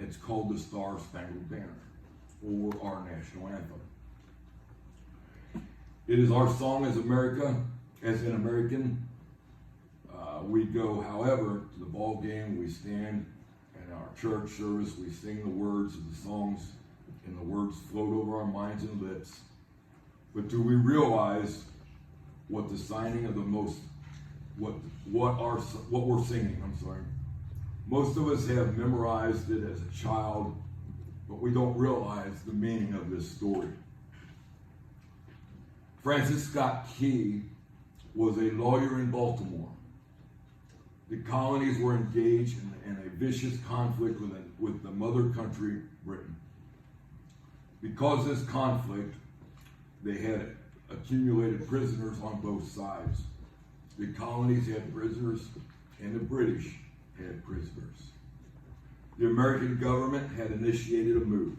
it's called the Spangled Banner, or our national anthem. It is our song as America, as an American. We go, however, to the ball game, we stand in our church service, we sing the words of the songs, and the words float over our minds and lips. But do we realize what the signing of the most, what we're singing, Most of us have memorized it as a child, but we don't realize the meaning of this story. Francis Scott Key was a lawyer in Baltimore. The colonies were engaged in a vicious conflict with the mother country, Britain. Because of this conflict, they had accumulated prisoners on both sides. The colonies had prisoners, and the British had prisoners. The American government had initiated a move.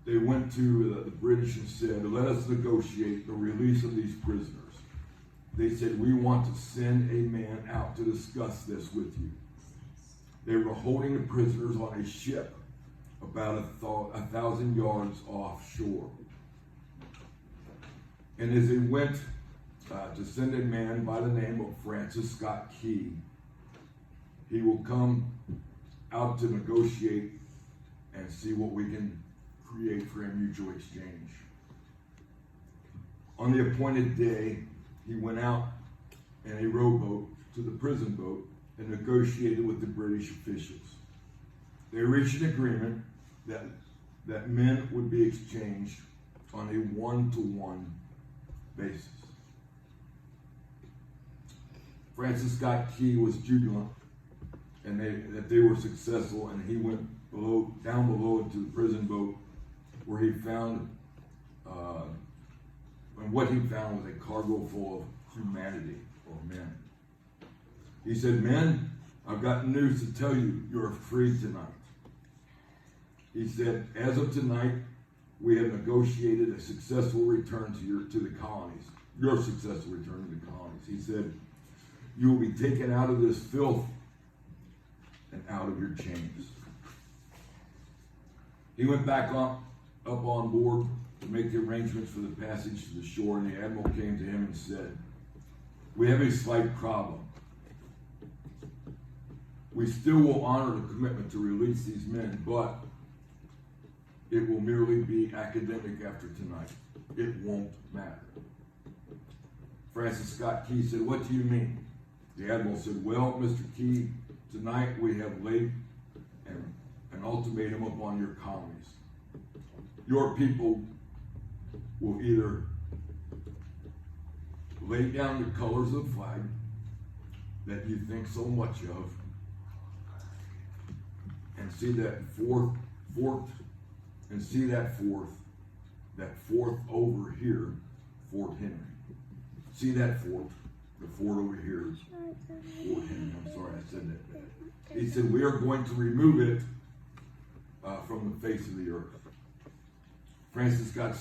They went to the British and said, let us negotiate the release of these prisoners. They said, we want to send a man out to discuss this with you. They were holding the prisoners on a ship about 1,000 yards offshore. And as they went to send a man by the name of Francis Scott Key, he will come out to negotiate and see what we can create for a mutual exchange. On the appointed day, he went out in a rowboat to the prison boat and negotiated with the British officials. They reached an agreement that men would be exchanged on a one-to-one basis. Francis Scott Key was jubilant and that they were successful, and he went down below into the prison boat where he found and what he found was a cargo full of humanity, or men. He said, men, I've got news to tell you. You're free tonight. He said, as of tonight, we have negotiated a successful return to the colonies. Your successful return to the colonies. He said, you will be taken out of this filth and out of your chains. He went back up on board to make the arrangements for the passage to the shore, and the admiral came to him and said, we have a slight problem. We still will honor the commitment to release these men, but it will merely be academic after tonight. It won't matter. Francis Scott Key said, what do you mean? The admiral said, well, Mr. Key, tonight we have laid an ultimatum upon your colonies. Your people will either lay down the colors of the flag that you think so much of and see that fourth over here, Fort Henry. See that fort, the fort over here is Fort Henry. I'm sorry I said that bad. He said, we are going to remove it from the face of the earth. Francis Scott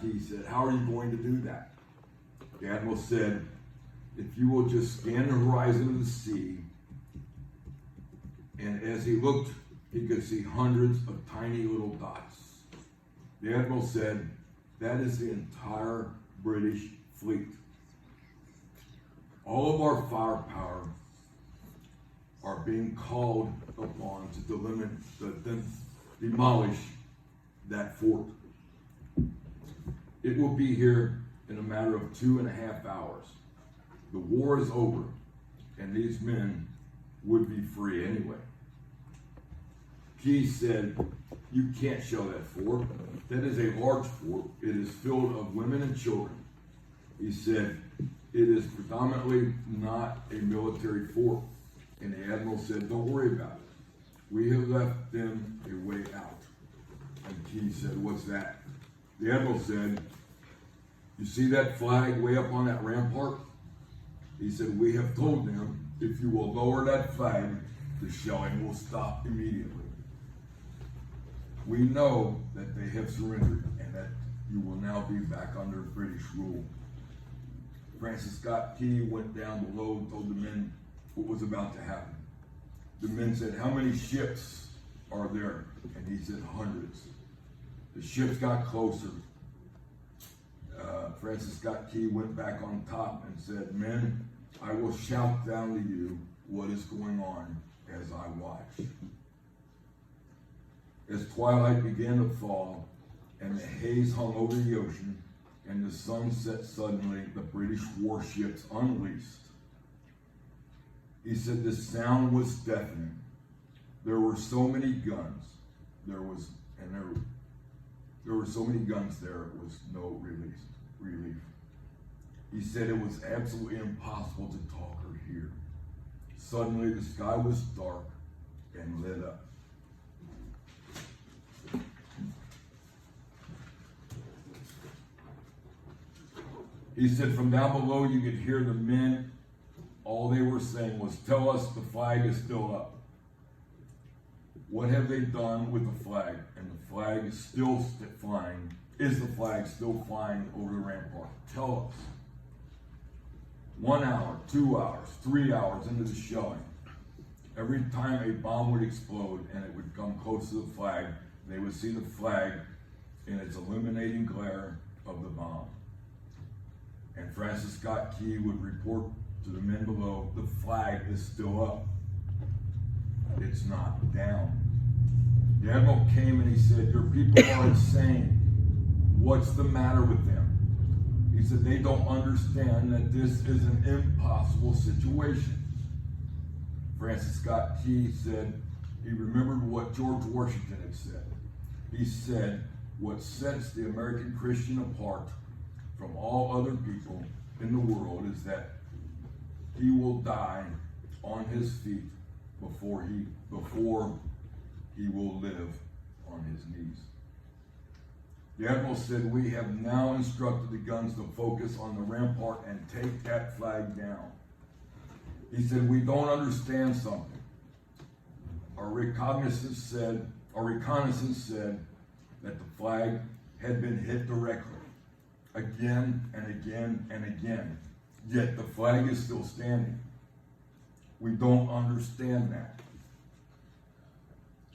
Key said, how are you going to do that? The admiral said, if you will just scan the horizon of the sea, and as he looked, he could see hundreds of tiny little dots. The admiral said, that is the entire British fleet. All of our firepower are being called upon to demolish that fort. It will be here in a matter of 2.5 hours. The war is over, and these men would be free anyway. Key said, you can't shell that fort. That is a large fort. It is filled of women and children. He said, it is predominantly not a military fort. And the admiral said, don't worry about it. We have left them a way out. And Key said, what's that? The admiral said, you see that flag way up on that rampart? He said, we have told them, if you will lower that flag, the shelling will stop immediately. We know that they have surrendered and that you will now be back under British rule. Francis Scott Key went down below and told the men what was about to happen. The men said, "How many ships are there?" And he said, "Hundreds." The ships got closer. Francis Scott Key went back on top and said, "Men, I will shout down to you what is going on as I watch." As twilight began to fall and the haze hung over the ocean and the sun set suddenly, the British warships unleashed. He said the sound was deafening. There were so many guns. There were so many guns there, it was no relief. He said it was absolutely impossible to talk or hear. Suddenly the sky was dark and lit up. He said from down below you could hear the men, all they were saying was, "Tell us the flag is still up." What have they done with the flag? And the flag is still flying. Is the flag still flying over the rampart? Tell us. 1 hour, 2 hours, 3 hours into the shelling, every time a bomb would explode and it would come close to the flag, they would see the flag in its illuminating glare of the bomb. And Francis Scott Key would report to the men below, the flag is still up. It's not down. The admiral came and he said, "Your people are insane. What's the matter with them?" He said, "They don't understand that this is an impossible situation." Francis Scott Key said he remembered what George Washington had said. He said, "What sets the American Christian apart from all other people in the world is that he will die on his feet before he will live on his knees." The admiral said, "We have now instructed the guns to focus on the rampart and take that flag down." He said, "We don't understand something. Our reconnaissance said that the flag had been hit directly, again and again and again, yet the flag is still standing. We don't understand that.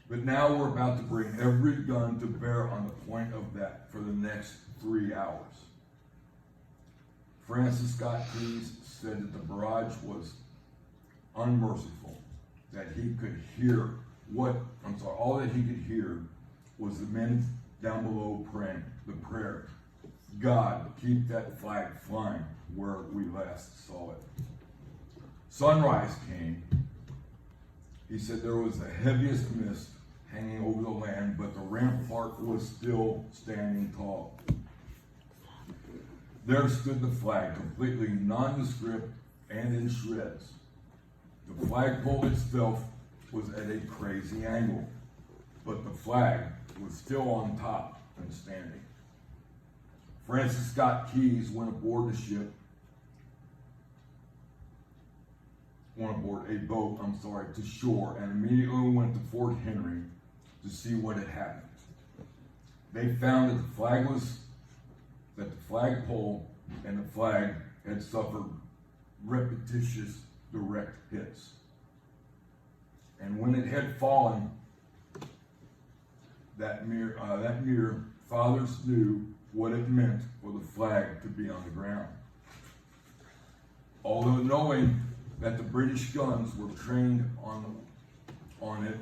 But now we're about to bring every gun to bear on the point of that for the next 3 hours." Francis Scott Key said that the barrage was unmerciful, that he could hear all that he could hear was the men down below praying the prayer, "God, keep that flag flying where we last saw it." Sunrise came. He said there was the heaviest mist hanging over the land, but the rampart was still standing tall. There stood the flag, completely nondescript and in shreds. The flagpole itself was at a crazy angle, but the flag was still on top and standing. Francis Scott Key went aboard a boat to shore, and immediately went to Fort Henry to see what had happened. They found that the flagpole and the flag had suffered repetitious direct hits. And when it had fallen, that mere fathers knew what it meant for the flag to be on the ground. Although knowing that the British guns were trained on it,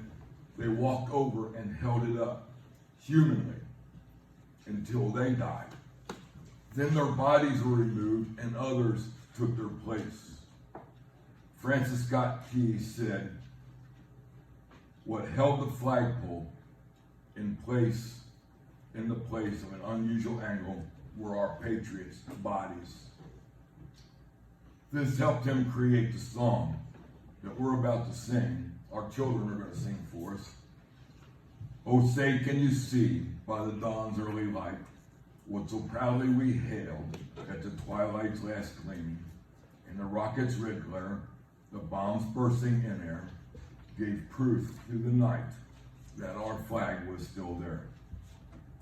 they walked over and held it up humanly until they died. Then their bodies were removed and others took their place. Francis Scott Key said, "What held the flagpole in the place of an unusual angle were our patriots' bodies." This helped him create the song that we're about to sing. Our children are going to sing for us. "Oh, say, can you see by the dawn's early light what so proudly we hailed at the twilight's last gleaming? In the rocket's red glare, the bombs bursting in air gave proof through the night that our flag was still there.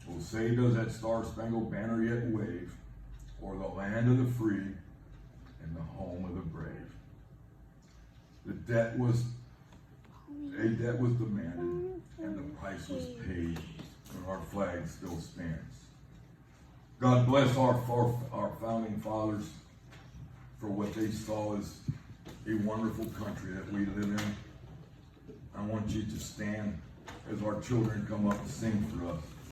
Oh, say, does that star-spangled banner yet wave o'er the land of the free and the home of the brave?" The a debt was demanded, and the price was paid, and our flag still stands. God bless our founding fathers for what they saw as a wonderful country that we live in. I want you to stand as our children come up and sing for us.